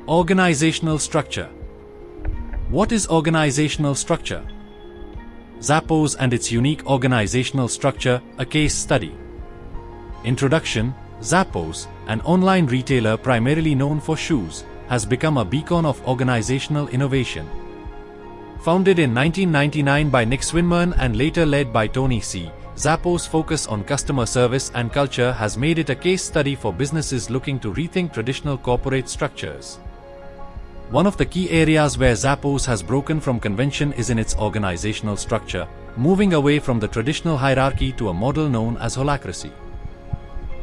Organizational structure. What is organizational structure? Zappos and its unique organizational structure, a case study. Introduction. Zappos, an online retailer primarily known for shoes, has become a beacon of organizational innovation. Founded in 1999 by Nick Swinmurn and later led by Tony Hsieh, Zappos' focus on customer service and culture has made it a case study for businesses looking to rethink traditional corporate structures. One of the key areas where Zappos has broken from convention is in its organizational structure, moving away from the traditional hierarchy to a model known as holacracy.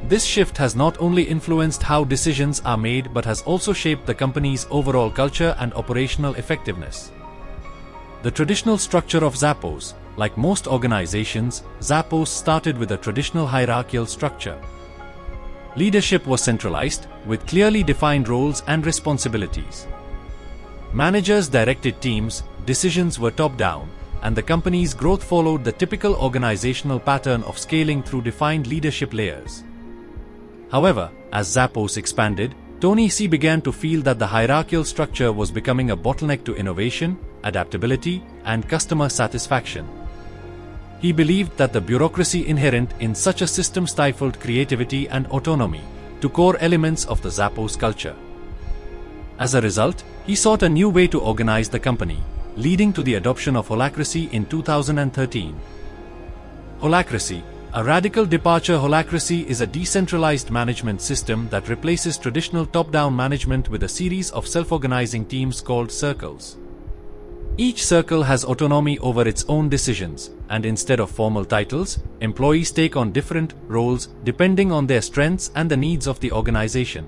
This shift has not only influenced how decisions are made but has also shaped the company's overall culture and operational effectiveness. The traditional structure of Zappos. Like most organizations, Zappos started with a traditional hierarchical structure. Leadership was centralized, with clearly defined roles and responsibilities. Managers directed teams, decisions were top-down, and the company's growth followed the typical organizational pattern of scaling through defined leadership layers. However, as Zappos expanded, Tony Hsieh began to feel that the hierarchical structure was becoming a bottleneck to innovation, adaptability, and customer satisfaction. He believed that the bureaucracy inherent in such a system stifled creativity and autonomy, two core elements of the Zappos culture. As a result, he sought a new way to organize the company, leading to the adoption of holacracy in 2013. Holacracy. A radical departure. Holacracy is a decentralized management system that replaces traditional top-down management with a series of self-organizing teams called circles. Each circle has autonomy over its own decisions, and instead of formal titles, employees take on different roles depending on their strengths and the needs of the organization.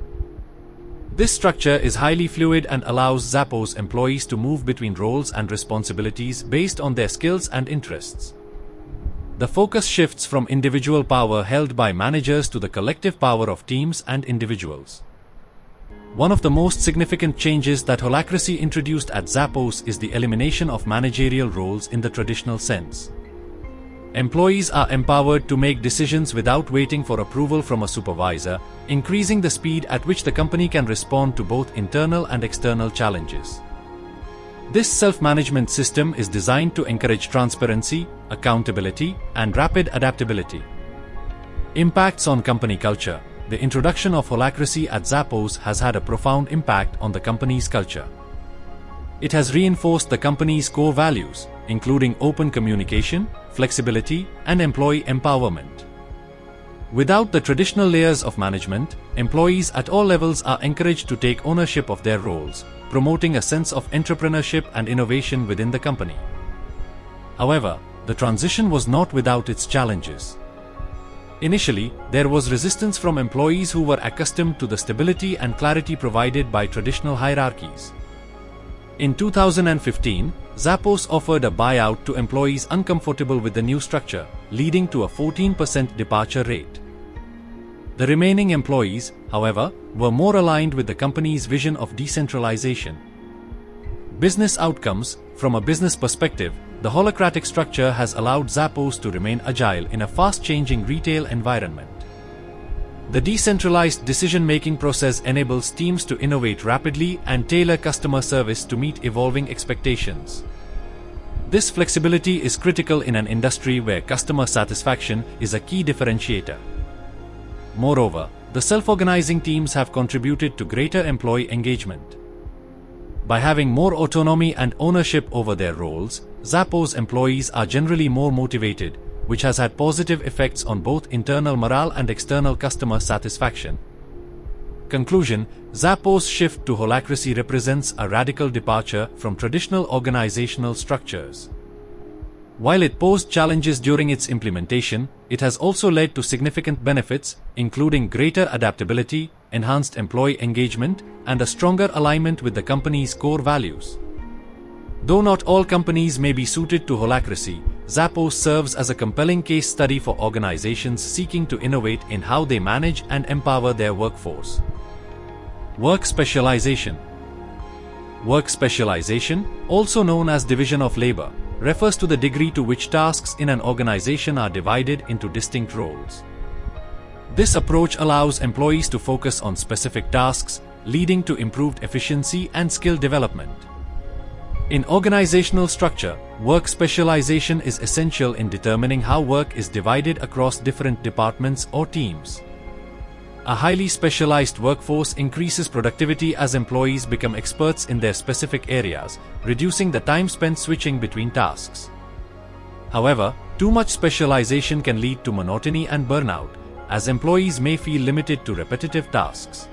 This structure is highly fluid and allows Zappos employees to move between roles and responsibilities based on their skills and interests. The focus shifts from individual power held by managers to the collective power of teams and individuals. One of the most significant changes that holacracy introduced at Zappos is the elimination of managerial roles in the traditional sense. Employees are empowered to make decisions without waiting for approval from a supervisor, increasing the speed at which the company can respond to both internal and external challenges. This self-management system is designed to encourage transparency, accountability, and rapid adaptability. Impacts on company culture. The introduction of holacracy at Zappos has had a profound impact on the company's culture. It has reinforced the company's core values, including open communication, flexibility, and employee empowerment. Without the traditional layers of management, employees at all levels are encouraged to take ownership of their roles, promoting a sense of entrepreneurship and innovation within the company. However, the transition was not without its challenges. Initially, there was resistance from employees who were accustomed to the stability and clarity provided by traditional hierarchies. In 2015, Zappos offered a buyout to employees uncomfortable with the new structure, leading to a 14% departure rate. The remaining employees, however, were more aligned with the company's vision of decentralization. Business outcomes. From a business perspective, the holacratic structure has allowed Zappos to remain agile in a fast-changing retail environment. The decentralized decision-making process enables teams to innovate rapidly and tailor customer service to meet evolving expectations. This flexibility is critical in an industry where customer satisfaction is a key differentiator. Moreover, the self-organizing teams have contributed to greater employee engagement. By having more autonomy and ownership over their roles, Zappos employees are generally more motivated, which has had positive effects on both internal morale and external customer satisfaction. Conclusion. Zappos' shift to holacracy represents a radical departure from traditional organizational structures. While it posed challenges during its implementation, it has also led to significant benefits, including greater adaptability, enhanced employee engagement, and a stronger alignment with the company's core values. Though not all companies may be suited to holacracy, Zappos serves as a compelling case study for organizations seeking to innovate in how they manage and empower their workforce. Work specialization. Work specialization, also known as division of labor, refers to the degree to which tasks in an organization are divided into distinct roles. This approach allows employees to focus on specific tasks, leading to improved efficiency and skill development. In organizational structure, work specialization is essential in determining how work is divided across different departments or teams. A highly specialized workforce increases productivity as employees become experts in their specific areas, reducing the time spent switching between tasks. However, too much specialization can lead to monotony and burnout, as employees may feel limited to repetitive tasks.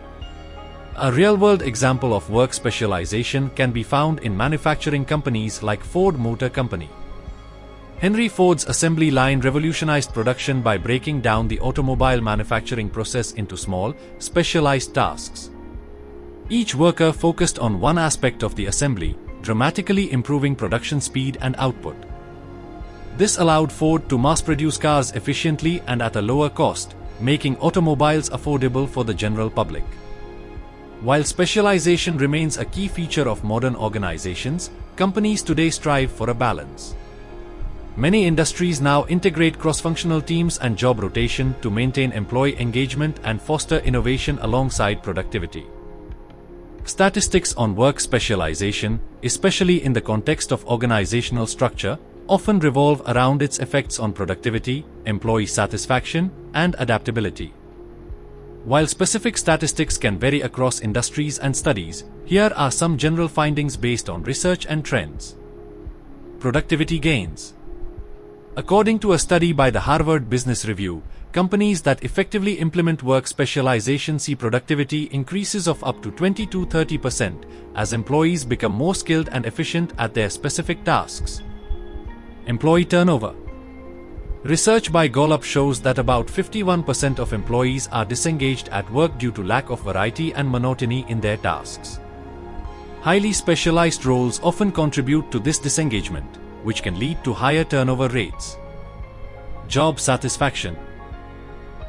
A real-world example of work specialization can be found in manufacturing companies like Ford Motor Company. Henry Ford's assembly line revolutionized production by breaking down the automobile manufacturing process into small, specialized tasks. Each worker focused on one aspect of the assembly, dramatically improving production speed and output. This allowed Ford to mass-produce cars efficiently and at a lower cost, making automobiles affordable for the general public. While specialization remains a key feature of modern organizations, companies today strive for a balance. Many industries now integrate cross-functional teams and job rotation to maintain employee engagement and foster innovation alongside productivity. Statistics on work specialization, especially in the context of organizational structure, often revolve around its effects on productivity, employee satisfaction, and adaptability. While specific statistics can vary across industries and studies, here are some general findings based on research and trends. Productivity gains. According to a study by the Harvard Business Review, companies that effectively implement work specialization see productivity increases of up to 20–30% as employees become more skilled and efficient at their specific tasks. Employee turnover. Research by Gallup shows that about 51% of employees are disengaged at work due to lack of variety and monotony in their tasks. Highly specialized roles often contribute to this disengagement, which can lead to higher turnover rates. Job satisfaction.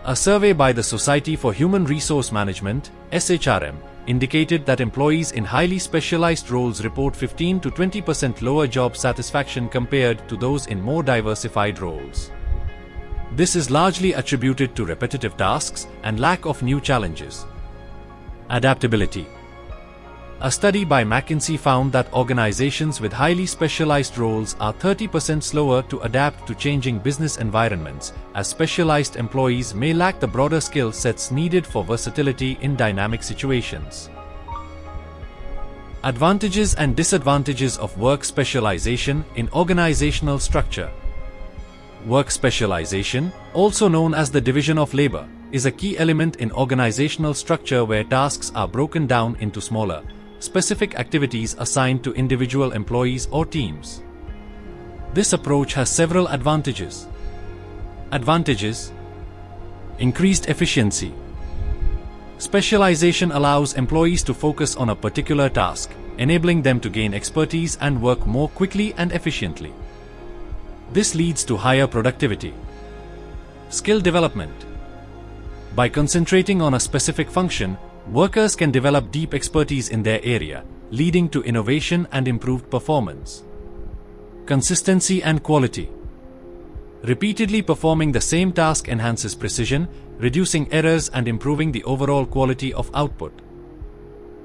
A survey by the Society for Human Resource Management, SHRM, indicated that employees in highly specialized roles report 15 to 20% lower job satisfaction compared to those in more diversified roles. This is largely attributed to repetitive tasks and lack of new challenges. Adaptability. A study by McKinsey found that organizations with highly specialized roles are 30% slower to adapt to changing business environments, as specialized employees may lack the broader skill sets needed for versatility in dynamic situations. Advantages and disadvantages of work specialization in organizational structure. Work specialization, also known as the division of labor, is a key element in organizational structure where tasks are broken down into smaller, specific activities assigned to individual employees or teams. This approach has several advantages. Advantages: increased efficiency. Specialization allows employees to focus on a particular task, enabling them to gain expertise and work more quickly and efficiently. This leads to higher productivity. Skill development. By concentrating on a specific function, workers can develop deep expertise in their area, leading to innovation and improved performance. Consistency and quality. Repeatedly performing the same task enhances precision, reducing errors and improving the overall quality of output.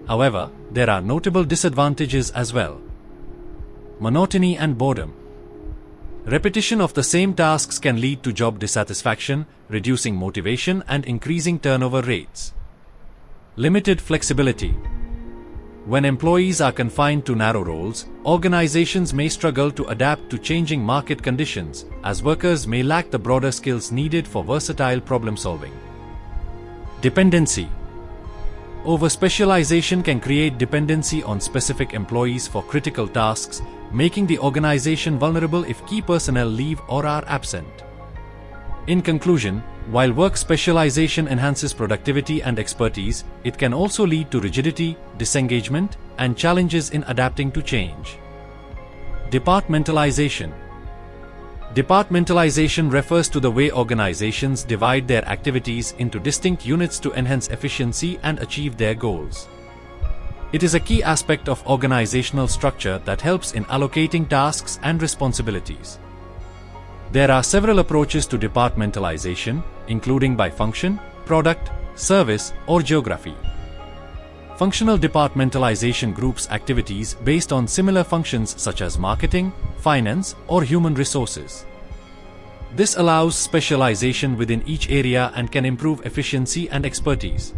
However, there are notable disadvantages as well. Monotony and boredom. Repetition of the same tasks can lead to job dissatisfaction, reducing motivation and increasing turnover rates. Limited flexibility. When employees are confined to narrow roles, organizations may struggle to adapt to changing market conditions, as workers may lack the broader skills needed for versatile problem-solving. Dependency. Over-specialization can create dependency on specific employees for critical tasks, making the organization vulnerable if key personnel leave or are absent. In conclusion, while work specialization enhances productivity and expertise, it can also lead to rigidity, disengagement, and challenges in adapting to change. Departmentalization. Departmentalization refers to the way organizations divide their activities into distinct units to enhance efficiency and achieve their goals. It is a key aspect of organizational structure that helps in allocating tasks and responsibilities. There are several approaches to departmentalization, including by function, product, service, or geography. Functional departmentalization groups activities based on similar functions such as marketing, finance, or human resources. This allows specialization within each area and can improve efficiency and expertise.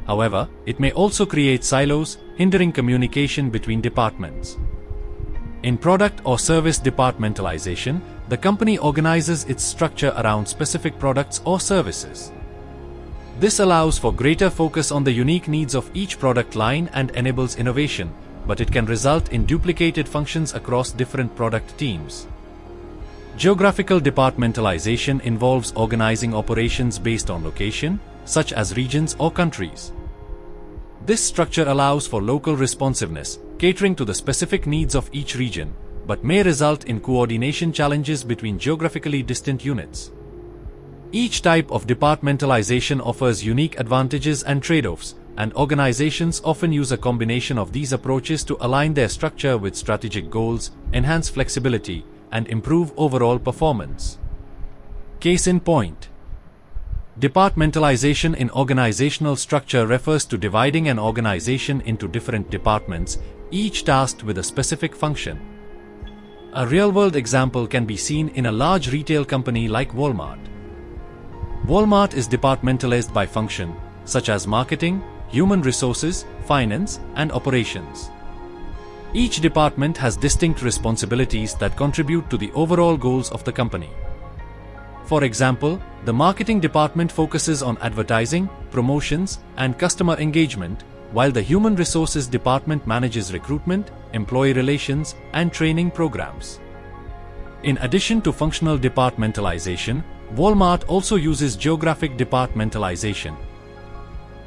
However, it may also create silos, hindering communication between departments. In product or service departmentalization, the company organizes its structure around specific products or services. This allows for greater focus on the unique needs of each product line and enables innovation, but it can result in duplicated functions across different product teams. Geographical departmentalization involves organizing operations based on location, such as regions or countries. This structure allows for local responsiveness, catering to the specific needs of each region, but may result in coordination challenges between geographically distant units. Each type of departmentalization offers unique advantages and trade-offs, and organizations often use a combination of these approaches to align their structure with strategic goals, enhance flexibility, and improve overall performance. Case in point. Departmentalization in organizational structure refers to dividing an organization into different departments, each tasked with a specific function. A real-world example can be seen in a large retail company like Walmart. Walmart is departmentalized by function, such as marketing, human resources, finance, and operations. Each department has distinct responsibilities that contribute to the overall goals of the company. For example, the marketing department focuses on advertising, promotions, and customer engagement, while the human resources department manages recruitment, employee relations, and training programs. In addition to functional departmentalization, Walmart also uses geographic departmentalization.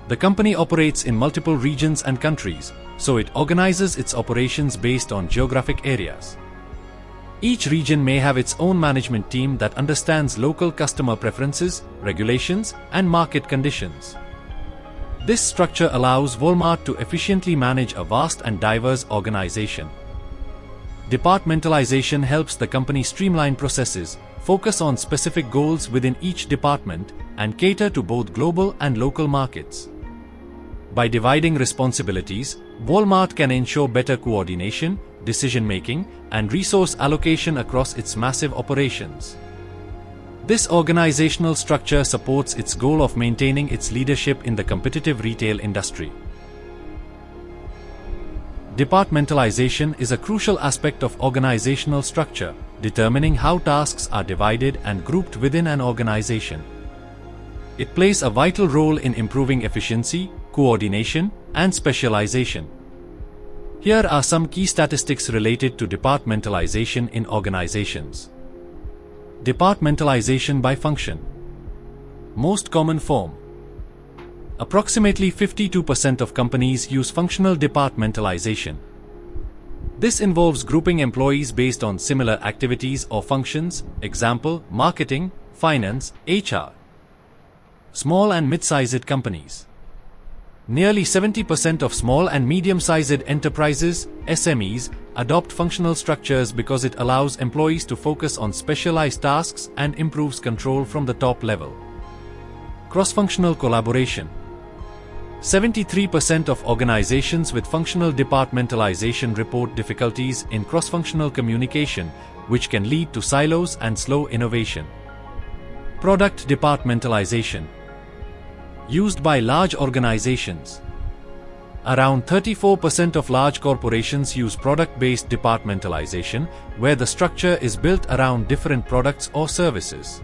The company operates in multiple regions and countries, so it organizes its operations based on geographic areas. Each region may have its own management team that understands local customer preferences, regulations, and market conditions. This structure allows Walmart to efficiently manage a vast and diverse organization. Departmentalization helps the company streamline processes, focus on specific goals within each department, and cater to both global and local markets. By dividing responsibilities, Walmart can ensure better coordination, decision-making, and resource allocation across its massive operations. This organizational structure supports its goal of maintaining its leadership in the competitive retail industry. Departmentalization is a crucial aspect of organizational structure, determining how tasks are divided and grouped within an organization. It plays a vital role in improving efficiency, coordination, and specialization. Here are some key statistics related to departmentalization in organizations. Departmentalization by function. Most common form. Approximately 52% of companies use functional departmentalization. This involves grouping employees based on similar activities or functions, example, marketing, finance, HR. Small and mid-sized companies. Nearly 70% of small and medium-sized enterprises, SMEs, adopt functional structures because it allows employees to focus on specialized tasks and improves control from the top level. Cross-functional collaboration. 73% of organizations with functional departmentalization report difficulties in cross-functional communication, which can lead to silos and slow innovation. Product departmentalization. Used by large organizations. Around 34% of large corporations use product-based departmentalization, where the structure is built around different products or services.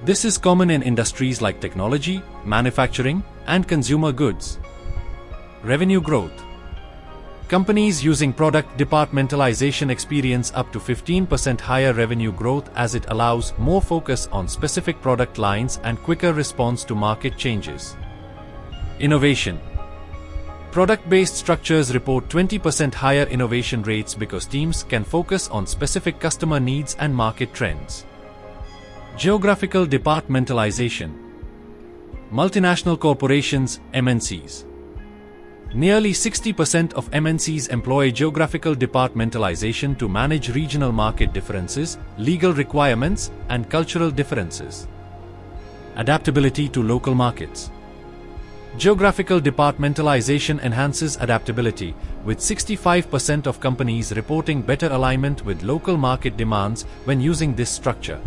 This is common in industries like technology, manufacturing, and consumer goods. Revenue growth. Companies using product departmentalization experience up to 15% higher revenue growth as it allows more focus on specific product lines and quicker response to market changes. Innovation. Product-based structures report 20% higher innovation rates because teams can focus on specific customer needs and market trends. Geographical departmentalization. Multinational corporations, MNCs. Nearly 60% of MNCs employ geographical departmentalization to manage regional market differences, legal requirements, and cultural differences. Adaptability to local markets. Geographical departmentalization enhances adaptability, with 65% of companies reporting better alignment with local market demands when using this structure.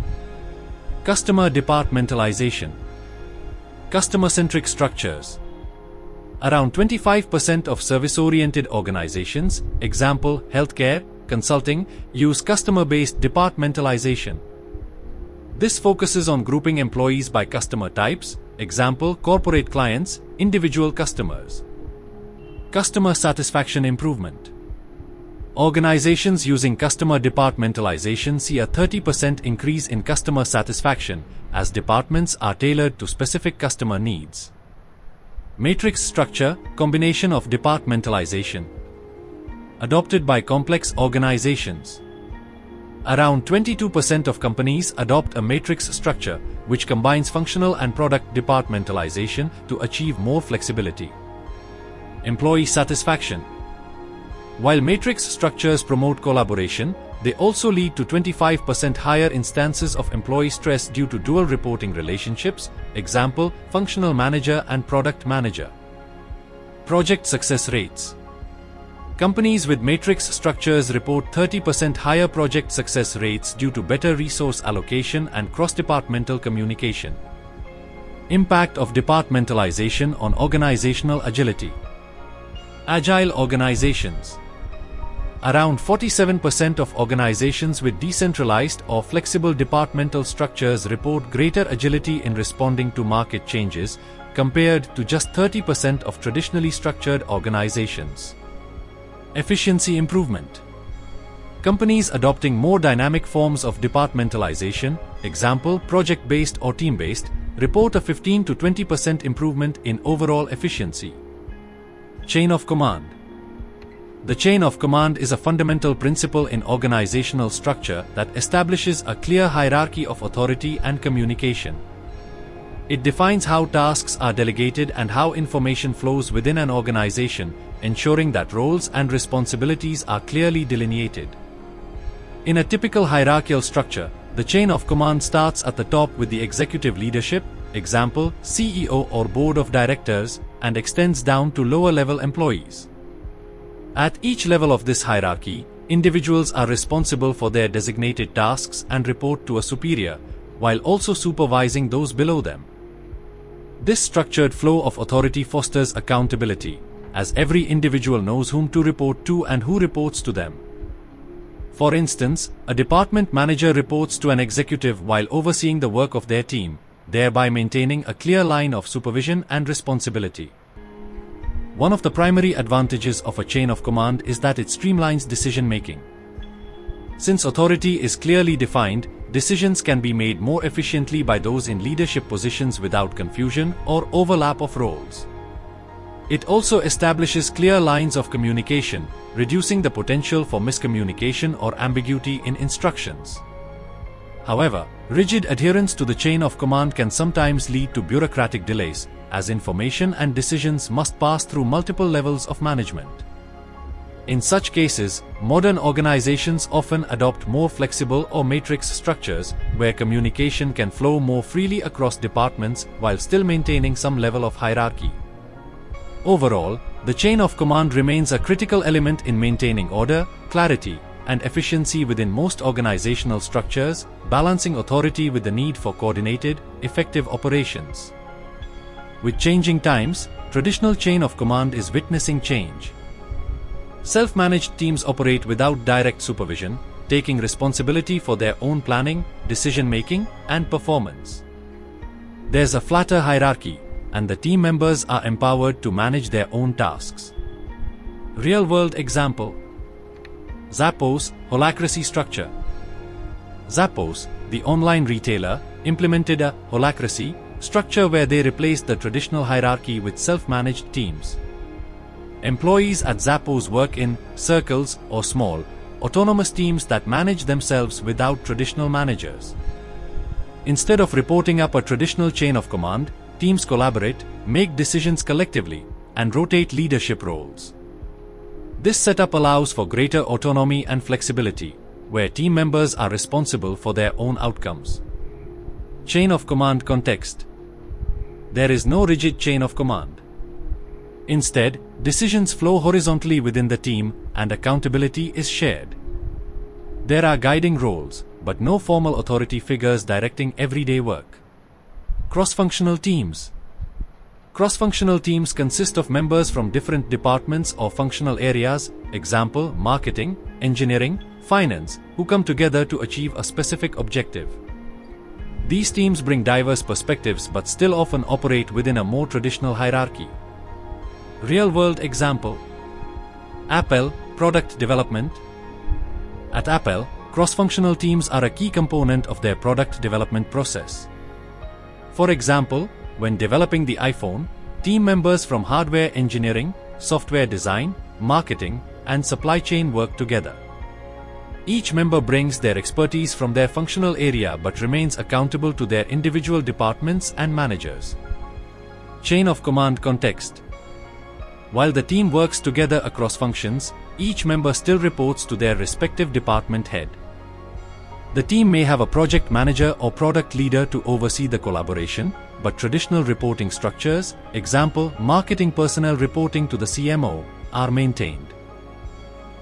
Customer departmentalization. Customer-centric structures. Around 25% of service-oriented organizations, example healthcare, consulting, use customer-based departmentalization. This focuses on grouping employees by customer types, example corporate clients, individual customers. Customer satisfaction improvement. Organizations using customer departmentalization see a 30% increase in customer satisfaction as departments are tailored to specific customer needs. Matrix structure, combination of departmentalization. Adopted by complex organizations. Around 22% of companies adopt a matrix structure, which combines functional and product departmentalization to achieve more flexibility. Employee satisfaction. While matrix structures promote collaboration, they also lead to 25% higher instances of employee stress due to dual reporting relationships, example, functional manager and product manager. Project success rates. Companies with matrix structures report 30% higher project success rates due to better resource allocation and cross-departmental communication. Impact of departmentalization on organizational agility. Agile organizations. Around 47% of organizations with decentralized or flexible departmental structures report greater agility in responding to market changes, compared to just 30% of traditionally structured organizations. Efficiency improvement. Companies adopting more dynamic forms of departmentalization, example project-based or team-based, report a 15 to 20% improvement in overall efficiency. Chain of command. The chain of command is a fundamental principle in organizational structure that establishes a clear hierarchy of authority and communication. It defines how tasks are delegated and how information flows within an organization, ensuring that roles and responsibilities are clearly delineated. In a typical hierarchical structure, the chain of command starts at the top with the executive leadership, example, CEO or board of directors, and extends down to lower-level employees. At each level of this hierarchy, individuals are responsible for their designated tasks and report to a superior, while also supervising those below them. This structured flow of authority fosters accountability, as every individual knows whom to report to and who reports to them. For instance, a department manager reports to an executive while overseeing the work of their team, thereby maintaining a clear line of supervision and responsibility. One of the primary advantages of a chain of command is that it streamlines decision-making. Since authority is clearly defined, decisions can be made more efficiently by those in leadership positions without confusion or overlap of roles. It also establishes clear lines of communication, reducing the potential for miscommunication or ambiguity in instructions. However, rigid adherence to the chain of command can sometimes lead to bureaucratic delays, as information and decisions must pass through multiple levels of management. In such cases, modern organizations often adopt more flexible or matrix structures, where communication can flow more freely across departments while still maintaining some level of hierarchy. Overall, the chain of command remains a critical element in maintaining order, clarity, and efficiency within most organizational structures, balancing authority with the need for coordinated, effective operations. With changing times, traditional chain of command is witnessing change. Self-managed teams operate without direct supervision, taking responsibility for their own planning, decision-making, and performance. There's a flatter hierarchy, and the team members are empowered to manage their own tasks. Real-world example: Zappos Holacracy structure. Zappos, the online retailer, implemented a holacracy structure where they replaced the traditional hierarchy with self-managed teams. Employees at Zappos work in circles or small, autonomous teams that manage themselves without traditional managers. Instead of reporting up a traditional chain of command, teams collaborate, make decisions collectively, and rotate leadership roles. This setup allows for greater autonomy and flexibility, where team members are responsible for their own outcomes. Chain of command context. There is no rigid chain of command. Instead, decisions flow horizontally within the team and accountability is shared. There are guiding roles, but no formal authority figures directing everyday work. Cross-functional teams. Cross-functional teams consist of members from different departments or functional areas, example, marketing, engineering, finance, who come together to achieve a specific objective. These teams bring diverse perspectives but still often operate within a more traditional hierarchy. Real-world example: Apple, product development. At Apple, cross-functional teams are a key component of their product development process. For example, when developing the iPhone, team members from hardware engineering, software design, marketing, and supply chain work together. Each member brings their expertise from their functional area but remains accountable to their individual departments and managers. Chain of command context. While the team works together across functions, each member still reports to their respective department head. The team may have a project manager or product leader to oversee the collaboration, but traditional reporting structures, example, marketing personnel reporting to the CMO, are maintained.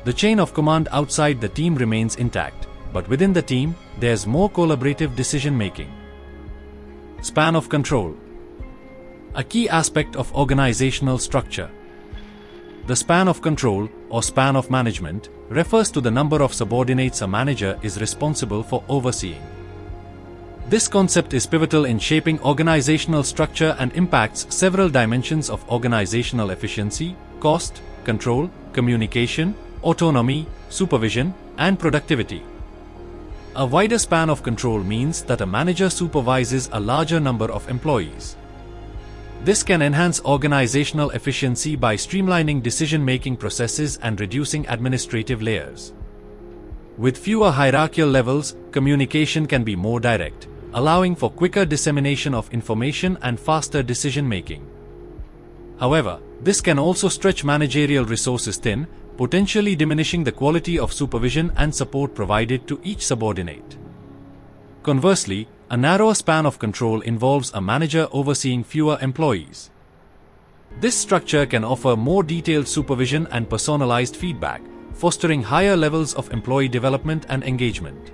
The chain of command outside the team remains intact, but within the team, there's more collaborative decision-making. Span of control. A key aspect of organizational structure. The span of control, or span of management, refers to the number of subordinates a manager is responsible for overseeing. This concept is pivotal in shaping organizational structure and impacts several dimensions of organizational efficiency, cost, control, communication, autonomy, supervision, and productivity. A wider span of control means that a manager supervises a larger number of employees. This can enhance organizational efficiency by streamlining decision-making processes and reducing administrative layers. With fewer hierarchical levels, communication can be more direct, allowing for quicker dissemination of information and faster decision-making. However, this can also stretch managerial resources thin, potentially diminishing the quality of supervision and support provided to each subordinate. Conversely, a narrower span of control involves a manager overseeing fewer employees. This structure can offer more detailed supervision and personalized feedback, fostering higher levels of employee development and engagement.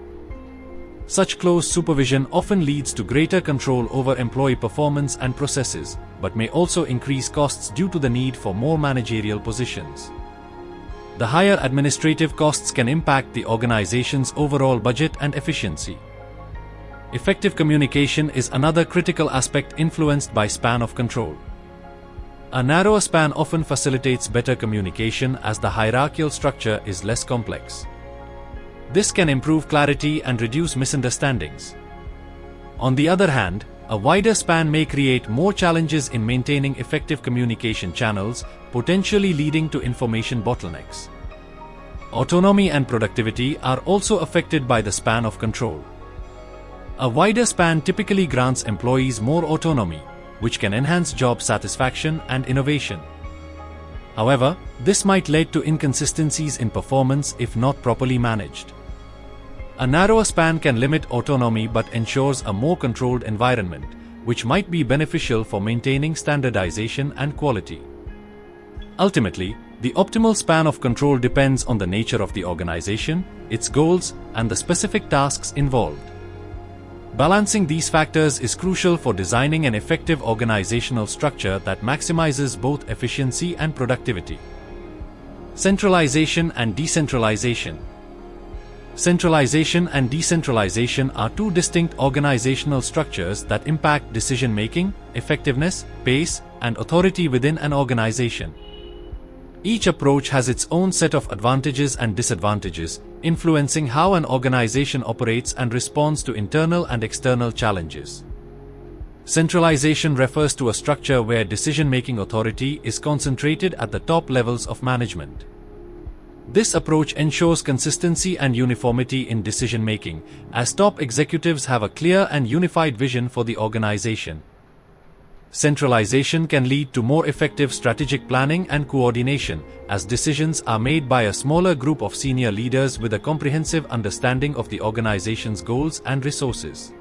Such close supervision often leads to greater control over employee performance and processes, but may also increase costs due to the need for more managerial positions. The higher administrative costs can impact the organization's overall budget and efficiency. Effective communication is another critical aspect influenced by span of control. A narrower span often facilitates better communication as the hierarchical structure is less complex. This can improve clarity and reduce misunderstandings. On the other hand, a wider span may create more challenges in maintaining effective communication channels, potentially leading to information bottlenecks. Autonomy and productivity are also affected by the span of control. A wider span typically grants employees more autonomy, which can enhance job satisfaction and innovation. However, this might lead to inconsistencies in performance if not properly managed. A narrower span can limit autonomy but ensures a more controlled environment, which might be beneficial for maintaining standardization and quality. Ultimately, the optimal span of control depends on the nature of the organization, its goals, and the specific tasks involved. Balancing these factors is crucial for designing an effective organizational structure that maximizes both efficiency and productivity. Centralization and decentralization. Centralization and decentralization are two distinct organizational structures that impact decision-making, effectiveness, pace, and authority within an organization. Each approach has its own set of advantages and disadvantages, influencing how an organization operates and responds to internal and external challenges. Centralization refers to a structure where decision-making authority is concentrated at the top levels of management. This approach ensures consistency and uniformity in decision-making, as top executives have a clear and unified vision for the organization. Centralization can lead to more effective strategic planning and coordination, as decisions are made by a smaller group of senior leaders with a comprehensive understanding of the organization's goals and resources.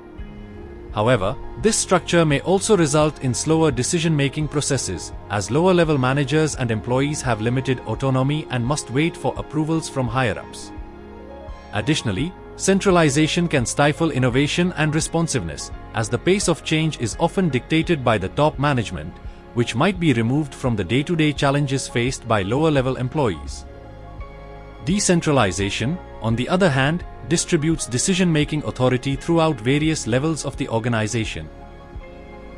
However, this structure may also result in slower decision-making processes, as lower-level managers and employees have limited autonomy and must wait for approvals from higher-ups. Additionally, centralization can stifle innovation and responsiveness, as the pace of change is often dictated by the top management, which might be removed from the day-to-day challenges faced by lower-level employees. Decentralization, on the other hand, distributes decision-making authority throughout various levels of the organization.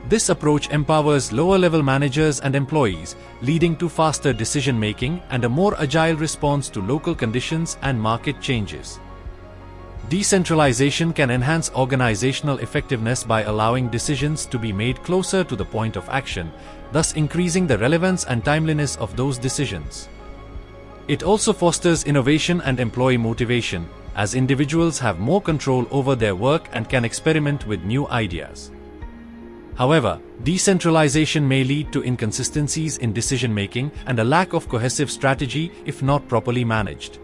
This approach empowers lower-level managers and employees, leading to faster decision-making and a more agile response to local conditions and market changes. Decentralization can enhance organizational effectiveness by allowing decisions to be made closer to the point of action, thus increasing the relevance and timeliness of those decisions. It also fosters innovation and employee motivation, as individuals have more control over their work and can experiment with new ideas. However, decentralization may lead to inconsistencies in decision-making and a lack of cohesive strategy if not properly managed.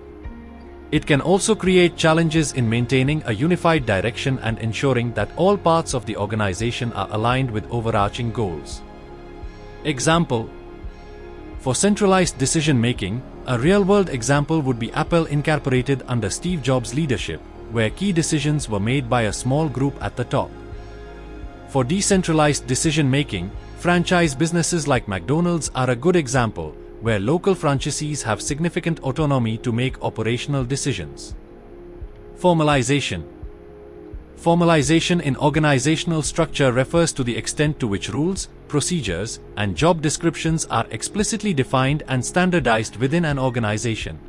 It can also create challenges in maintaining a unified direction and ensuring that all parts of the organization are aligned with overarching goals. Example: for centralized decision-making, a real-world example would be Apple Incorporated under Steve Jobs' leadership, where key decisions were made by a small group at the top. For decentralized decision-making, franchise businesses like McDonald's are a good example, where local franchisees have significant autonomy to make operational decisions. Formalization. Formalization in organizational structure refers to the extent to which rules, procedures, and job descriptions are explicitly defined and standardized within an organization.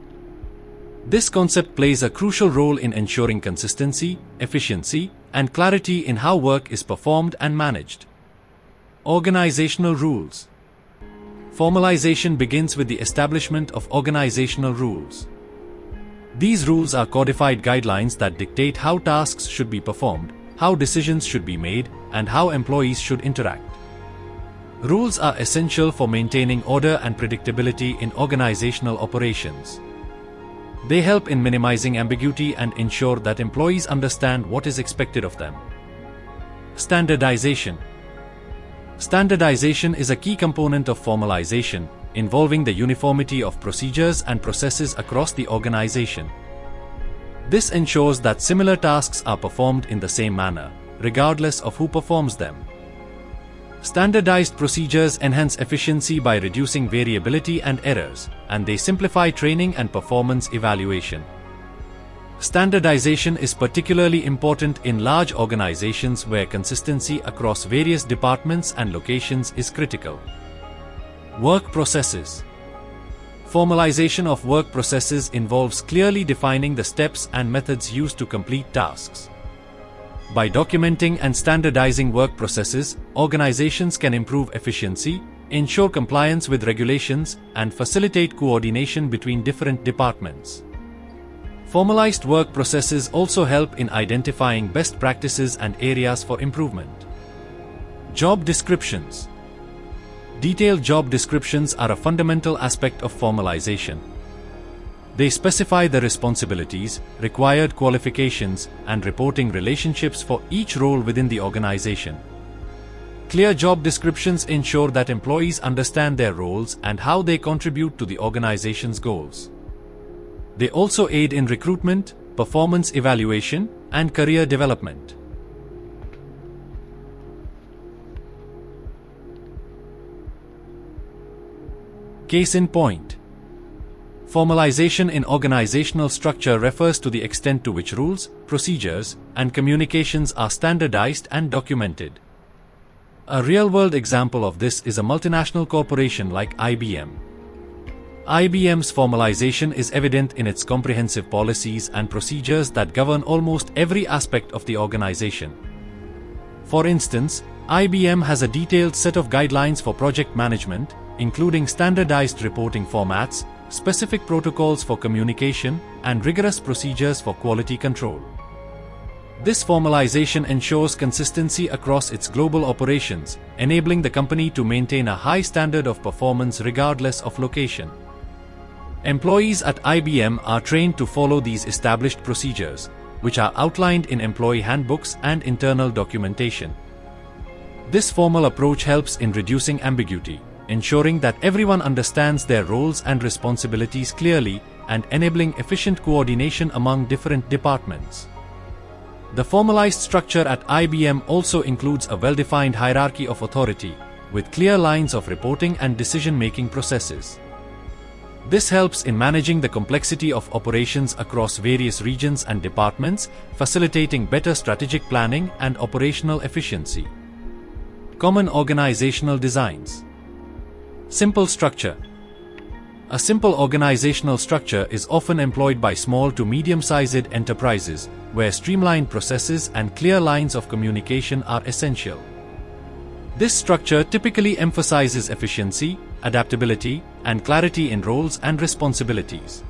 This concept plays a crucial role in ensuring consistency, efficiency, and clarity in how work is performed and managed. Organizational rules. Formalization begins with the establishment of organizational rules. These rules are codified guidelines that dictate how tasks should be performed, how decisions should be made, and how employees should interact. Rules are essential for maintaining order and predictability in organizational operations. They help in minimizing ambiguity and ensure that employees understand what is expected of them. Standardization. Standardization is a key component of formalization, involving the uniformity of procedures and processes across the organization. This ensures that similar tasks are performed in the same manner, regardless of who performs them. Standardized procedures enhance efficiency by reducing variability and errors, and they simplify training and performance evaluation. Standardization is particularly important in large organizations where consistency across various departments and locations is critical. Work processes. Formalization of work processes involves clearly defining the steps and methods used to complete tasks. By documenting and standardizing work processes, organizations can improve efficiency, ensure compliance with regulations, and facilitate coordination between different departments. Formalized work processes also help in identifying best practices and areas for improvement. Job descriptions. Detailed job descriptions are a fundamental aspect of formalization. They specify the responsibilities, required qualifications, and reporting relationships for each role within the organization. Clear job descriptions ensure that employees understand their roles and how they contribute to the organization's goals. They also aid in recruitment, performance evaluation, and career development. Case in point. Formalization in organizational structure refers to the extent to which rules, procedures, and communications are standardized and documented. A real-world example of this is a multinational corporation like IBM. IBM's formalization is evident in its comprehensive policies and procedures that govern almost every aspect of the organization. For instance, IBM has a detailed set of guidelines for project management, including standardized reporting formats, specific protocols for communication, and rigorous procedures for quality control. This formalization ensures consistency across its global operations, enabling the company to maintain a high standard of performance regardless of location. Employees at IBM are trained to follow these established procedures, which are outlined in employee handbooks and internal documentation. This formal approach helps in reducing ambiguity, ensuring that everyone understands their roles and responsibilities clearly, and enabling efficient coordination among different departments. The formalized structure at IBM also includes a well-defined hierarchy of authority, with clear lines of reporting and decision-making processes. This helps in managing the complexity of operations across various regions and departments, facilitating better strategic planning and operational efficiency. Common organizational designs. Simple structure. A simple organizational structure is often employed by small to medium-sized enterprises, where streamlined processes and clear lines of communication are essential. This structure typically emphasizes efficiency, adaptability, and clarity in roles and responsibilities.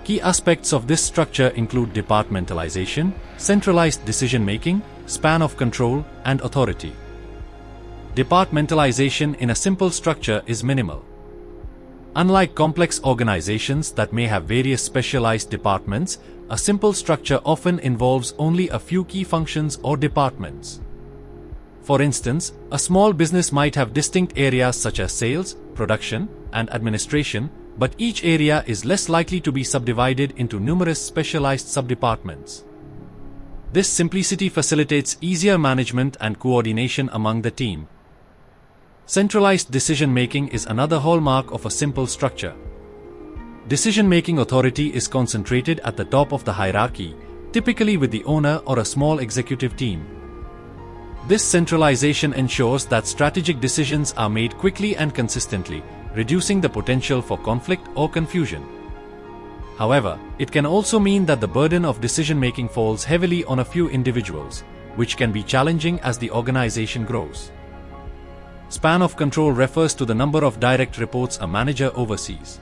Key aspects of this structure include departmentalization, centralized decision-making, span of control, and authority. Departmentalization in a simple structure is minimal. Unlike complex organizations that may have various specialized departments, a simple structure often involves only a few key functions or departments. For instance, a small business might have distinct areas such as sales, production, and administration, but each area is less likely to be subdivided into numerous specialized subdepartments. This simplicity facilitates easier management and coordination among the team. Centralized decision-making is another hallmark of a simple structure. Decision-making authority is concentrated at the top of the hierarchy, typically with the owner or a small executive team. This centralization ensures that strategic decisions are made quickly and consistently, reducing the potential for conflict or confusion. However, it can also mean that the burden of decision-making falls heavily on a few individuals, which can be challenging as the organization grows. Span of control refers to the number of direct reports a manager oversees.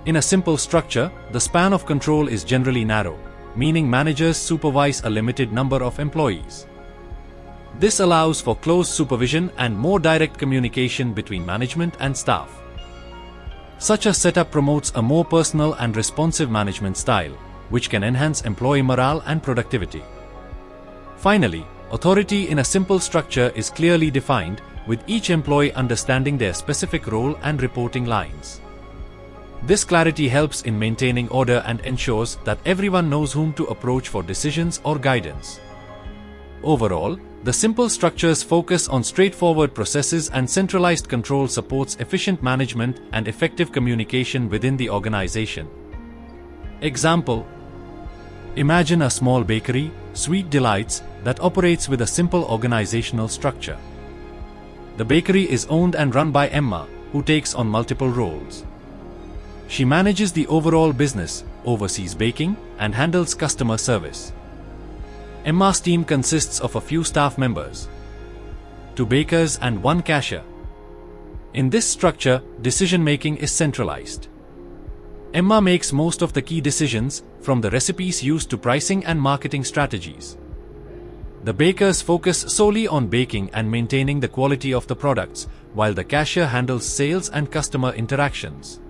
In a simple structure, the span of control is generally narrow, meaning managers supervise a limited number of employees. This allows for close supervision and more direct communication between management and staff. Such a setup promotes a more personal and responsive management style, which can enhance employee morale and productivity. Finally, authority in a simple structure is clearly defined, with each employee understanding their specific role and reporting lines. This clarity helps in maintaining order and ensures that everyone knows whom to approach for decisions or guidance. Overall, the simple structure's focus on straightforward processes and centralized control supports efficient management and effective communication within the organization. Example: imagine a small bakery, Sweet Delights, that operates with a simple organizational structure. The bakery is owned and run by Emma, who takes on multiple roles. She manages the overall business, oversees baking, and handles customer service. Emma's team consists of a few staff members, 2 bakers and 1 cashier. In this structure, decision-making is centralized. Emma makes most of the key decisions, from the recipes used to pricing and marketing strategies. The bakers focus solely on baking and maintaining the quality of the products, while the cashier handles sales and customer interactions.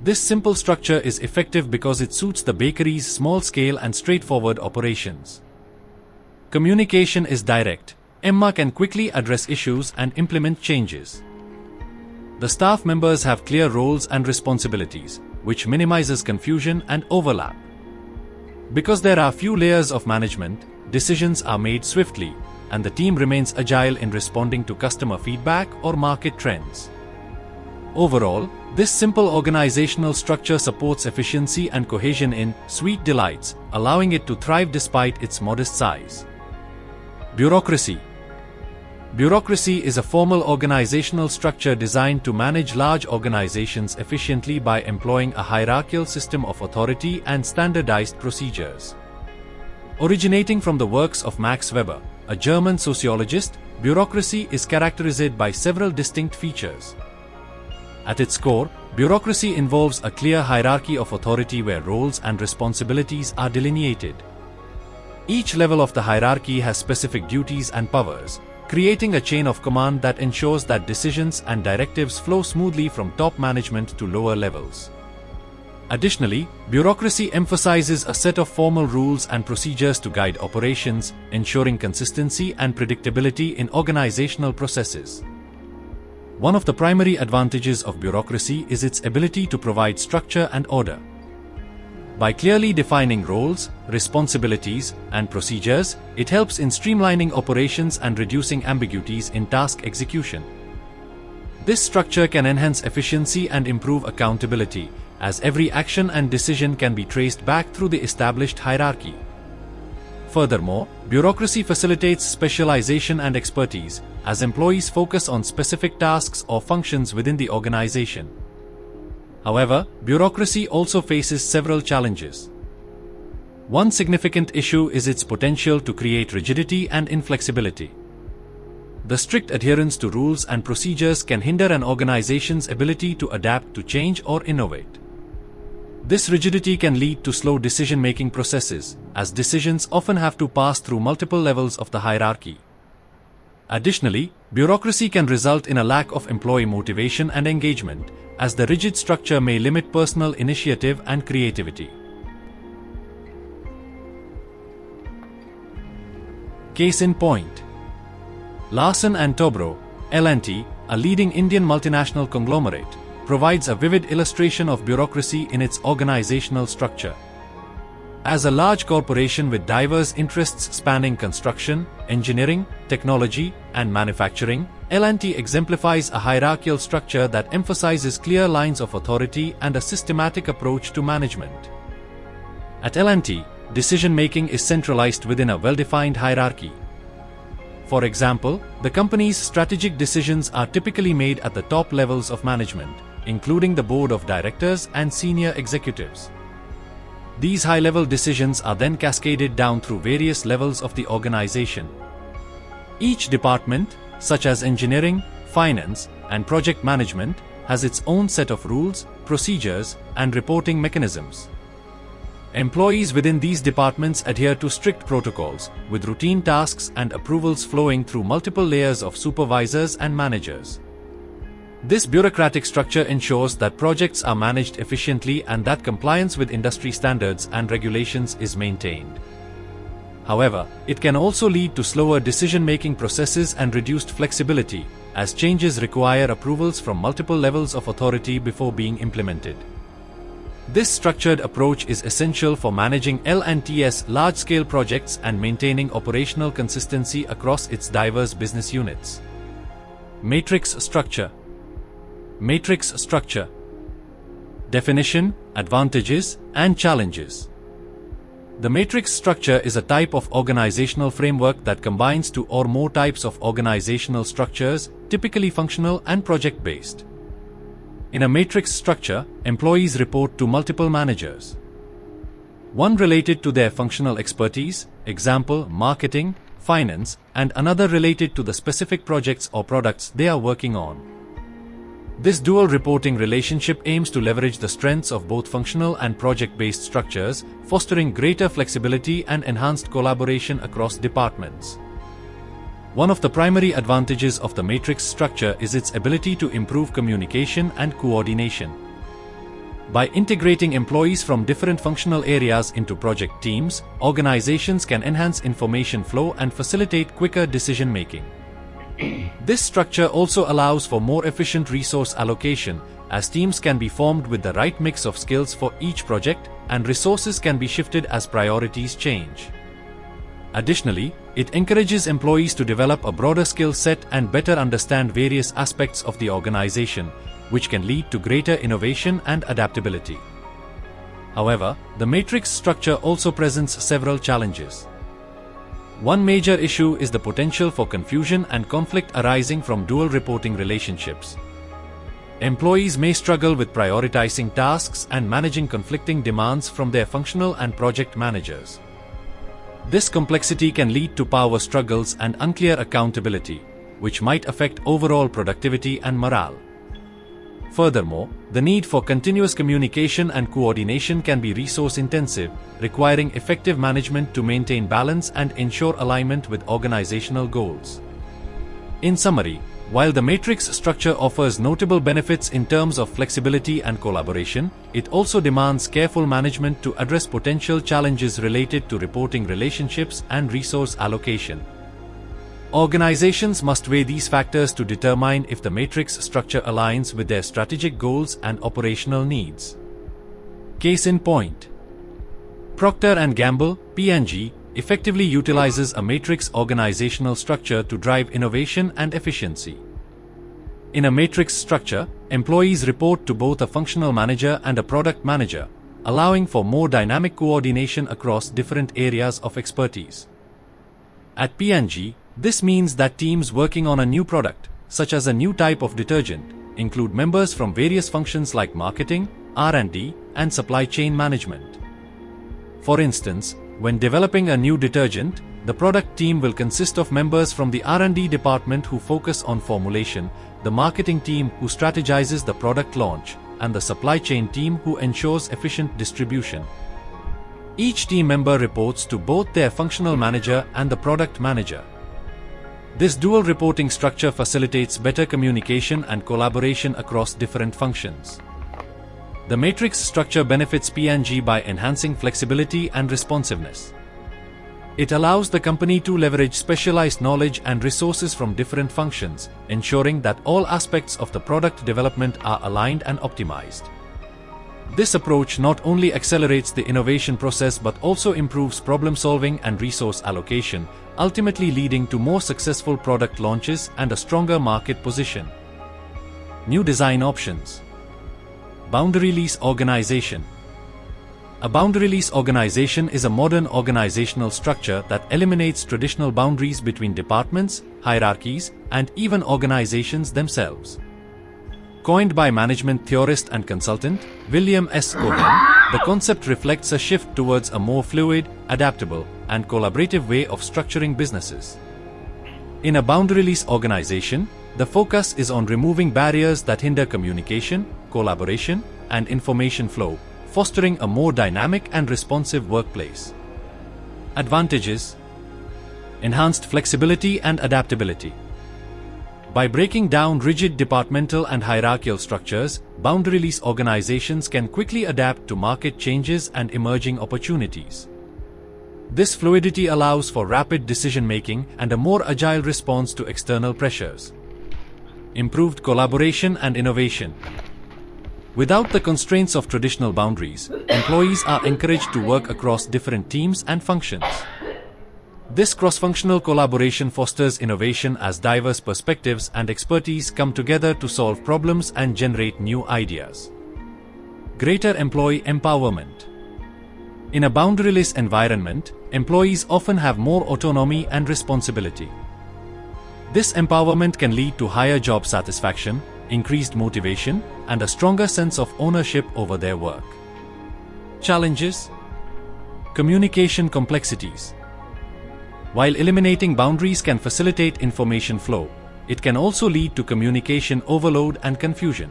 This simple structure is effective because it suits the bakery's small-scale and straightforward operations. Communication is direct. Emma can quickly address issues and implement changes. The staff members have clear roles and responsibilities, which minimizes confusion and overlap. Because there are few layers of management, decisions are made swiftly, and the team remains agile in responding to customer feedback or market trends. Overall, this simple organizational structure supports efficiency and cohesion in Sweet Delights, allowing it to thrive despite its modest size. Bureaucracy. Bureaucracy is a formal organizational structure designed to manage large organizations efficiently by employing a hierarchical system of authority and standardized procedures. Originating from the works of Max Weber, a German sociologist, bureaucracy is characterized by several distinct features. At its core, bureaucracy involves a clear hierarchy of authority where roles and responsibilities are delineated. Each level of the hierarchy has specific duties and powers, creating a chain of command that ensures that decisions and directives flow smoothly from top management to lower levels. Additionally, bureaucracy emphasizes a set of formal rules and procedures to guide operations, ensuring consistency and predictability in organizational processes. One of the primary advantages of bureaucracy is its ability to provide structure and order. By clearly defining roles, responsibilities, and procedures, it helps in streamlining operations and reducing ambiguities in task execution. This structure can enhance efficiency and improve accountability, as every action and decision can be traced back through the established hierarchy. Furthermore, bureaucracy facilitates specialization and expertise, as employees focus on specific tasks or functions within the organization. However, bureaucracy also faces several challenges. One significant issue is its potential to create rigidity and inflexibility. The strict adherence to rules and procedures can hinder an organization's ability to adapt to change or innovate. This rigidity can lead to slow decision-making processes, as decisions often have to pass through multiple levels of the hierarchy. Additionally, bureaucracy can result in a lack of employee motivation and engagement, as the rigid structure may limit personal initiative and creativity. Case in point: Larsen & Toubro, L&T, a leading Indian multinational conglomerate, provides a vivid illustration of bureaucracy in its organizational structure. As a large corporation with diverse interests spanning construction, engineering, technology, and manufacturing, L&T exemplifies a hierarchical structure that emphasizes clear lines of authority and a systematic approach to management. At L&T, decision-making is centralized within a well-defined hierarchy. For example, the company's strategic decisions are typically made at the top levels of management, including the board of directors and senior executives. These high-level decisions are then cascaded down through various levels of the organization. Each department, such as engineering, finance, and project management, has its own set of rules, procedures, and reporting mechanisms. Employees within these departments adhere to strict protocols, with routine tasks and approvals flowing through multiple layers of supervisors and managers. This bureaucratic structure ensures that projects are managed efficiently and that compliance with industry standards and regulations is maintained. However, it can also lead to slower decision-making processes and reduced flexibility, as changes require approvals from multiple levels of authority before being implemented. This structured approach is essential for managing L&T's large-scale projects and maintaining operational consistency across its diverse business units. Matrix structure. Matrix structure. Definition, advantages, and challenges. The matrix structure is a type of organizational framework that combines two or more types of organizational structures, typically functional and project-based. In a matrix structure, employees report to multiple managers. One related to their functional expertise, example, marketing, finance, and another related to the specific projects or products they are working on. This dual reporting relationship aims to leverage the strengths of both functional and project-based structures, fostering greater flexibility and enhanced collaboration across departments. One of the primary advantages of the matrix structure is its ability to improve communication and coordination. By integrating employees from different functional areas into project teams, organizations can enhance information flow and facilitate quicker decision-making. This structure also allows for more efficient resource allocation, as teams can be formed with the right mix of skills for each project, and resources can be shifted as priorities change. Additionally, it encourages employees to develop a broader skill set and better understand various aspects of the organization, which can lead to greater innovation and adaptability. However, the matrix structure also presents several challenges. One major issue is the potential for confusion and conflict arising from dual reporting relationships. Employees may struggle with prioritizing tasks and managing conflicting demands from their functional and project managers. This complexity can lead to power struggles and unclear accountability, which might affect overall productivity and morale. Furthermore, the need for continuous communication and coordination can be resource-intensive, requiring effective management to maintain balance and ensure alignment with organizational goals. In summary, While the matrix structure offers notable benefits in terms of flexibility and collaboration, it also demands careful management to address potential challenges related to reporting relationships and resource allocation. Organizations must weigh these factors to determine if the matrix structure aligns with their strategic goals and operational needs. Case in point: Procter & Gamble, P&G, effectively utilizes a matrix organizational structure to drive innovation and efficiency. In a matrix structure, employees report to both a functional manager and a product manager, allowing for more dynamic coordination across different areas of expertise. At P&G, this means that teams working on a new product, such as a new type of detergent, include members from various functions like marketing, R&D, and supply chain management. For instance, when developing a new detergent, the product team will consist of members from the R&D department who focus on formulation, the marketing team who strategizes the product launch, and the supply chain team who ensures efficient distribution. Each team member reports to both their functional manager and the product manager. This dual reporting structure facilitates better communication and collaboration across different functions. The matrix structure benefits P&G by enhancing flexibility and responsiveness. It allows the company to leverage specialized knowledge and resources from different functions, ensuring that all aspects of the product development are aligned and optimized. This approach not only accelerates the innovation process but also improves problem-solving and resource allocation, ultimately leading to more successful product launches and a stronger market position. New design options. Boundary lease organization. A boundary lease organization is a modern organizational structure that eliminates traditional boundaries between departments, hierarchies, and even organizations themselves. Coined by management theorist and consultant William S. Cohen, the concept reflects a shift towards a more fluid, adaptable, and collaborative way of structuring businesses. In a boundary lease organization, the focus is on removing barriers that hinder communication, collaboration, and information flow, fostering a more dynamic and responsive workplace. Advantages: enhanced flexibility and adaptability. By breaking down rigid departmental and hierarchical structures, boundary lease organizations can quickly adapt to market changes and emerging opportunities. This fluidity allows for rapid decision-making and a more agile response to external pressures. Improved collaboration and innovation. Without the constraints of traditional boundaries, employees are encouraged to work across different teams and functions. This cross-functional collaboration fosters innovation as diverse perspectives and expertise come together to solve problems and generate new ideas. Greater employee empowerment. In a boundaryless environment, employees often have more autonomy and responsibility. This empowerment can lead to higher job satisfaction, increased motivation, and a stronger sense of ownership over their work. Challenges: communication complexities. While eliminating boundaries can facilitate information flow, it can also lead to communication overload and confusion.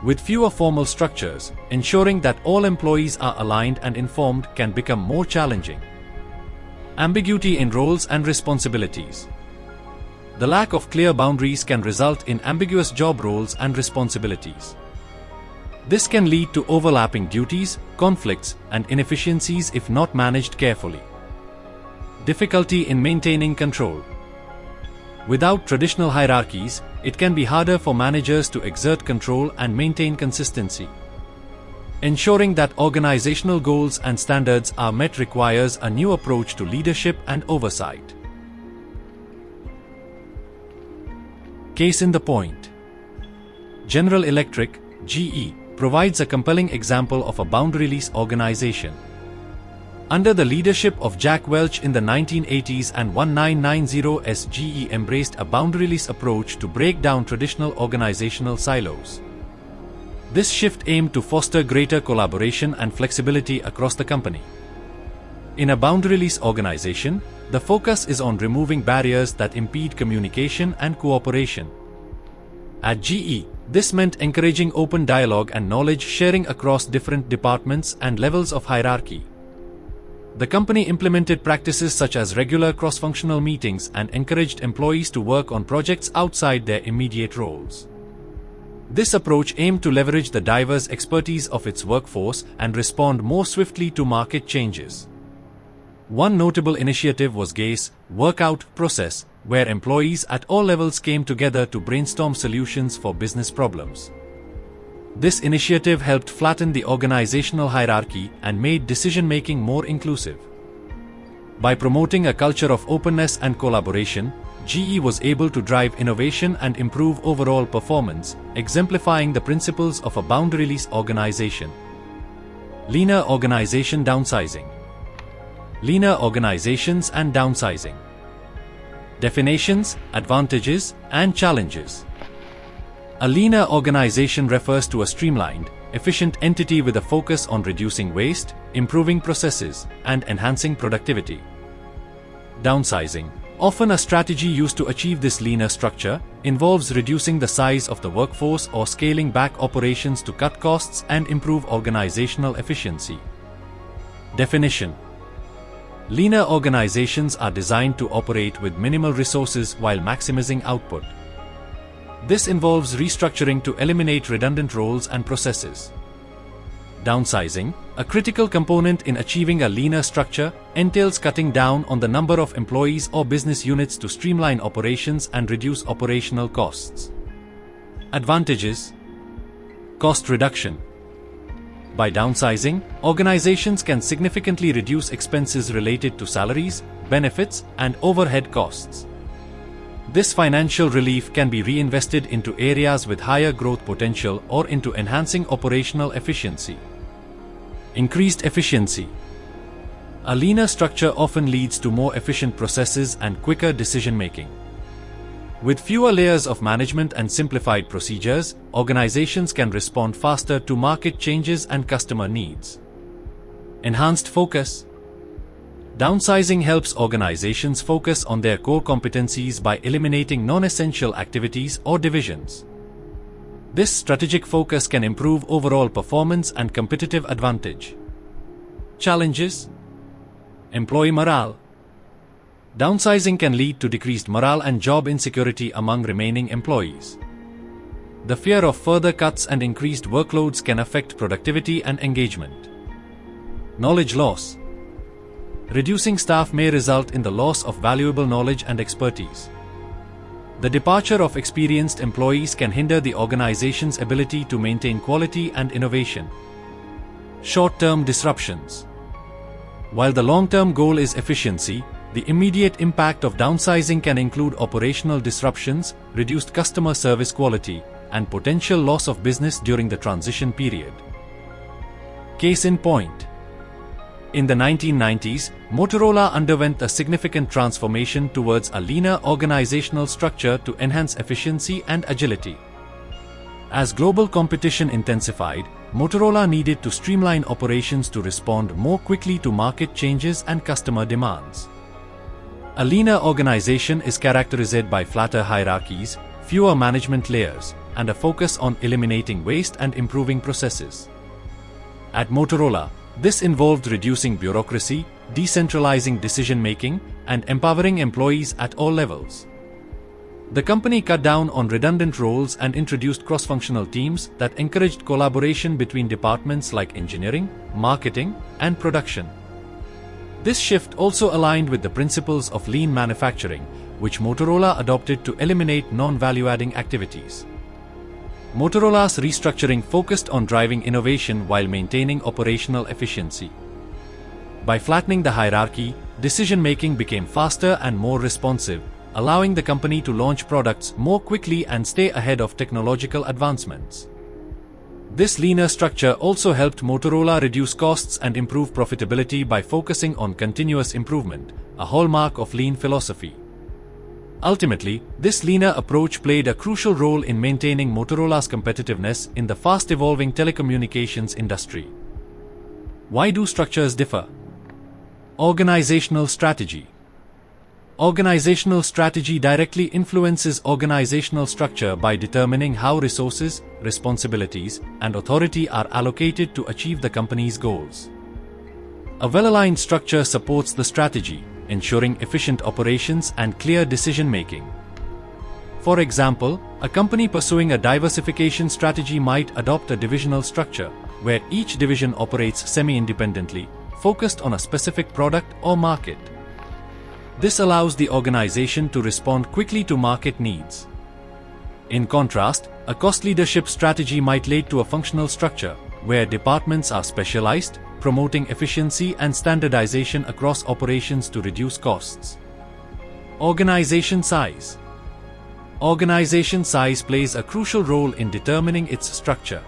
With fewer formal structures, ensuring that all employees are aligned and informed can become more challenging. Ambiguity in roles and responsibilities. The lack of clear boundaries can result in ambiguous job roles and responsibilities. This can lead to overlapping duties, conflicts, and inefficiencies if not managed carefully. Difficulty in maintaining control. Without traditional hierarchies, it can be harder for managers to exert control and maintain consistency. Ensuring that organizational goals and standards are met requires a new approach to leadership and oversight. Case in the point. General Electric, GE, provides a compelling example of a boundary lease organization. Under the leadership of Jack Welch in the 1980s and 1990s, GE embraced a boundary lease approach to break down traditional organizational silos. This shift aimed to foster greater collaboration and flexibility across the company. In a boundary lease organization, the focus is on removing barriers that impede communication and cooperation. At GE, this meant encouraging open dialogue and knowledge sharing across different departments and levels of hierarchy. The company implemented practices such as regular cross-functional meetings and encouraged employees to work on projects outside their immediate roles. This approach aimed to leverage the diverse expertise of its workforce and respond more swiftly to market changes. One notable initiative was GACE workout process, where employees at all levels came together to brainstorm solutions for business problems. This initiative helped flatten the organizational hierarchy and made decision-making more inclusive. By promoting a culture of openness and collaboration, GE was able to drive innovation and improve overall performance, exemplifying the principles of a boundaryless organization. Leaner organization downsizing. Leaner organizations and downsizing. Definitions, advantages, and challenges. A leaner organization refers to a streamlined, efficient entity with a focus on reducing waste, improving processes, and enhancing productivity. Downsizing, often a strategy used to achieve this leaner structure, involves reducing the size of the workforce or scaling back operations to cut costs and improve organizational efficiency. Definition: leaner organizations are designed to operate with minimal resources while maximizing output. This involves restructuring to eliminate redundant roles and processes. Downsizing, a critical component in achieving a leaner structure, entails cutting down on the number of employees or business units to streamline operations and reduce operational costs. Advantages: cost reduction. By downsizing, organizations can significantly reduce expenses related to salaries, benefits, and overhead costs. This financial relief can be reinvested into areas with higher growth potential or into enhancing operational efficiency. Increased efficiency. A leaner structure often leads to more efficient processes and quicker decision-making. With fewer layers of management and simplified procedures, organizations can respond faster to market changes and customer needs. Enhanced focus. Downsizing helps organizations focus on their core competencies by eliminating non-essential activities or divisions. This strategic focus can improve overall performance and competitive advantage. Challenges: employee morale. Downsizing can lead to decreased morale and job insecurity among remaining employees. The fear of further cuts and increased workloads can affect productivity and engagement. Knowledge loss. Reducing staff may result in the loss of valuable knowledge and expertise. The departure of experienced employees can hinder the organization's ability to maintain quality and innovation. Short-term disruptions. While the long-term goal is efficiency, the immediate impact of downsizing can include operational disruptions, reduced customer service quality, and potential loss of business during the transition period. Case in point. In the 1990s, Motorola underwent a significant transformation towards a leaner organizational structure to enhance efficiency and agility. As global competition intensified, Motorola needed to streamline operations to respond more quickly to market changes and customer demands. A leaner organization is characterized by flatter hierarchies, fewer management layers, and a focus on eliminating waste and improving processes. At Motorola, this involved reducing bureaucracy, decentralizing decision-making, and empowering employees at all levels. The company cut down on redundant roles and introduced cross-functional teams that encouraged collaboration between departments like engineering, marketing, and production. This shift also aligned with the principles of lean manufacturing, which Motorola adopted to eliminate non-value-adding activities. Motorola's restructuring focused on driving innovation while maintaining operational efficiency. By flattening the hierarchy, decision-making became faster and more responsive, allowing the company to launch products more quickly and stay ahead of technological advancements. This leaner structure also helped Motorola reduce costs and improve profitability by focusing on continuous improvement, a hallmark of lean philosophy. Ultimately, this leaner approach played a crucial role in maintaining Motorola's competitiveness in the fast-evolving telecommunications industry. Why do structures differ? Organizational strategy. Organizational strategy directly influences organizational structure by determining how resources, responsibilities, and authority are allocated to achieve the company's goals. A well-aligned structure supports the strategy, ensuring efficient operations and clear decision-making. For example, a company pursuing a diversification strategy might adopt a divisional structure, where each division operates semi-independently, focused on a specific product or market. This allows the organization to respond quickly to market needs. In contrast, a cost leadership strategy might lead to a functional structure, where departments are specialized, promoting efficiency and standardization across operations to reduce costs. Organization size. Organization size plays a crucial role in determining its structure.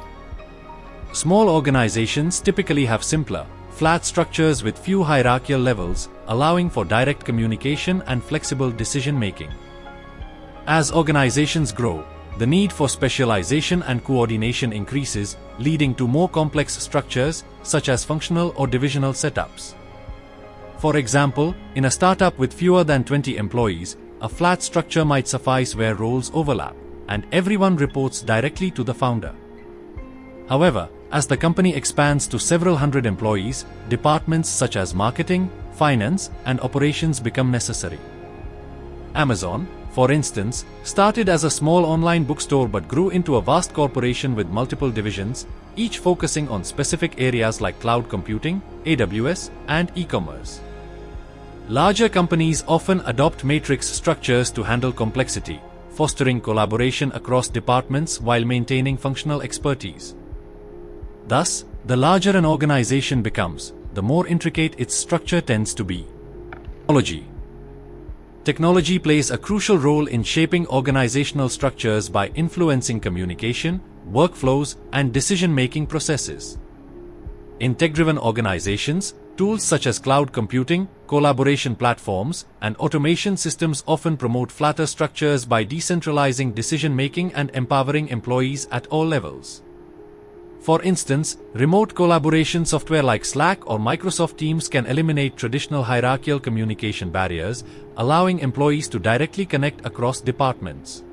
Small organizations typically have simpler, flat structures with few hierarchical levels, allowing for direct communication and flexible decision-making. As organizations grow, the need for specialization and coordination increases, leading to more complex structures, such as functional or divisional setups. For example, in a startup with fewer than 20 employees, a flat structure might suffice where roles overlap, and everyone reports directly to the founder. However, as the company expands to several hundred employees, departments such as marketing, finance, and operations become necessary. Amazon, for instance, started as a small online bookstore but grew into a vast corporation with multiple divisions, each focusing on specific areas like cloud computing, AWS, and e-commerce. Larger companies often adopt matrix structures to handle complexity, fostering collaboration across departments while maintaining functional expertise. Thus, the larger an organization becomes, the more intricate its structure tends to be. Technology. Technology plays a crucial role in shaping organizational structures by influencing communication, workflows, and decision-making processes. In tech-driven organizations, tools such as cloud computing, collaboration platforms, and automation systems often promote flatter structures by decentralizing decision-making and empowering employees at all levels. For instance, remote collaboration software like Slack or Microsoft Teams can eliminate traditional hierarchical communication barriers, allowing employees to directly connect across departments.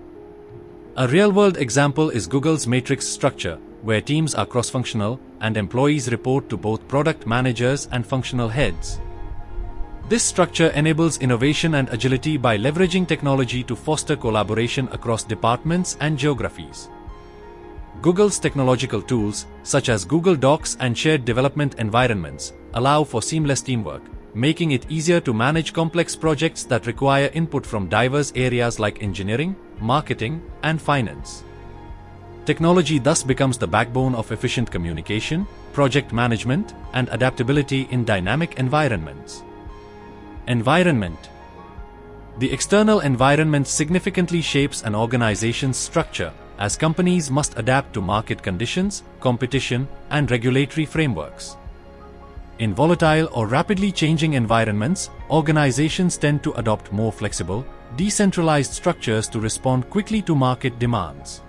A real-world example is Google's matrix structure, where teams are cross-functional and employees report to both product managers and functional heads. This structure enables innovation and agility by leveraging technology to foster collaboration across departments and geographies. Google's technological tools, such as Google Docs and shared development environments, allow for seamless teamwork, making it easier to manage complex projects that require input from diverse areas like engineering, marketing, and finance. Technology thus becomes the backbone of efficient communication, project management, and adaptability in dynamic environments. Environment. The external environment significantly shapes an organization's structure, as companies must adapt to market conditions, competition, and regulatory frameworks. In volatile or rapidly changing environments, organizations tend to adopt more flexible, decentralized structures to respond quickly to market demands.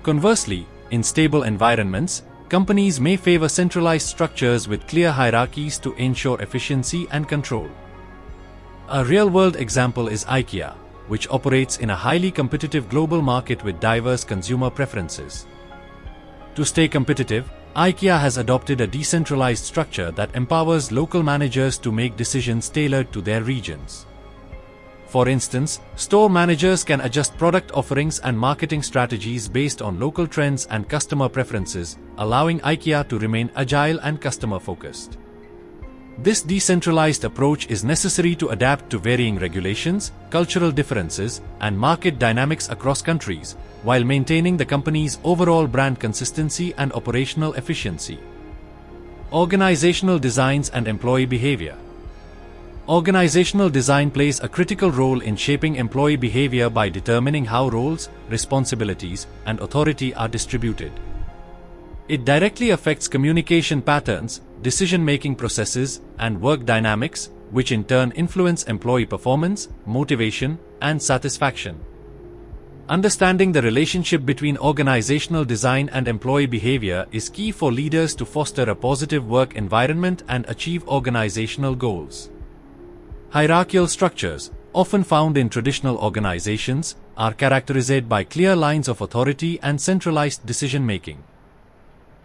Conversely, in stable environments, companies may favor centralized structures with clear hierarchies to ensure efficiency and control. A real-world example is IKEA, which operates in a highly competitive global market with diverse consumer preferences. To stay competitive, IKEA has adopted a decentralized structure that empowers local managers to make decisions tailored to their regions. For instance, store managers can adjust product offerings and marketing strategies based on local trends and customer preferences, allowing IKEA to remain agile and customer-focused. This decentralized approach is necessary to adapt to varying regulations, cultural differences, and market dynamics across countries, while maintaining the company's overall brand consistency and operational efficiency. Organizational designs and employee behavior. Organizational design plays a critical role in shaping employee behavior by determining how roles, responsibilities, and authority are distributed. It directly affects communication patterns, decision-making processes, and work dynamics, which in turn influence employee performance, motivation, and satisfaction. Understanding the relationship between organizational design and employee behavior is key for leaders to foster a positive work environment and achieve organizational goals. Hierarchical structures, often found in traditional organizations, are characterized by clear lines of authority and centralized decision-making.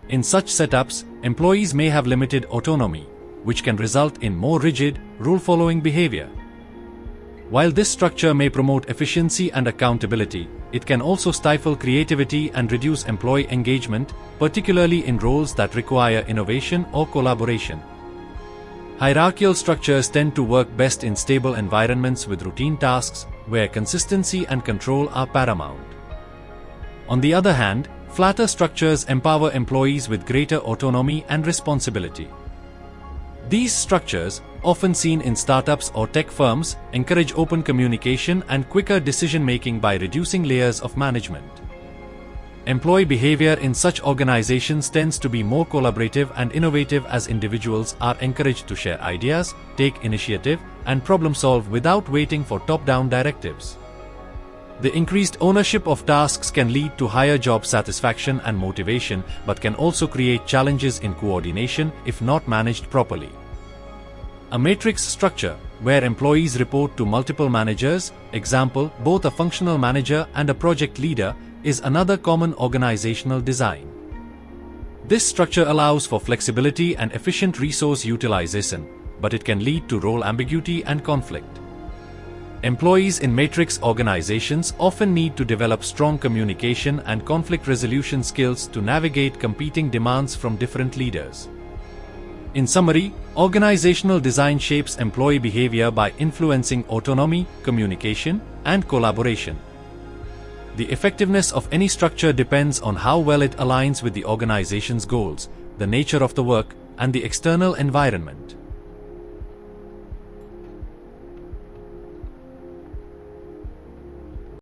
In such setups, employees may have limited autonomy, which can result in more rigid, rule-following behavior. While this structure may promote efficiency and accountability, it can also stifle creativity and reduce employee engagement, particularly in roles that require innovation or collaboration. Hierarchical structures tend to work best in stable environments with routine tasks, where consistency and control are paramount. On the other hand, flatter structures empower employees with greater autonomy and responsibility. These structures, often seen in startups or tech firms, encourage open communication and quicker decision-making by reducing layers of management. Employee behavior in such organizations tends to be more collaborative and innovative as individuals are encouraged to share ideas, take initiative, and problem-solve without waiting for top-down directives. The increased ownership of tasks can lead to higher job satisfaction and motivation, but can also create challenges in coordination if not managed properly. A matrix structure, where employees report to multiple managers, example, both a functional manager and a project leader, is another common organizational design. This structure allows for flexibility and efficient resource utilization, but it can lead to role ambiguity and conflict. Employees in matrix organizations often need to develop strong communication and conflict resolution skills to navigate competing demands from different leaders. In summary, organizational design shapes employee behavior by influencing autonomy, communication, and collaboration. The effectiveness of any structure depends on how well it aligns with the organization's goals, the nature of the work, and the external environment.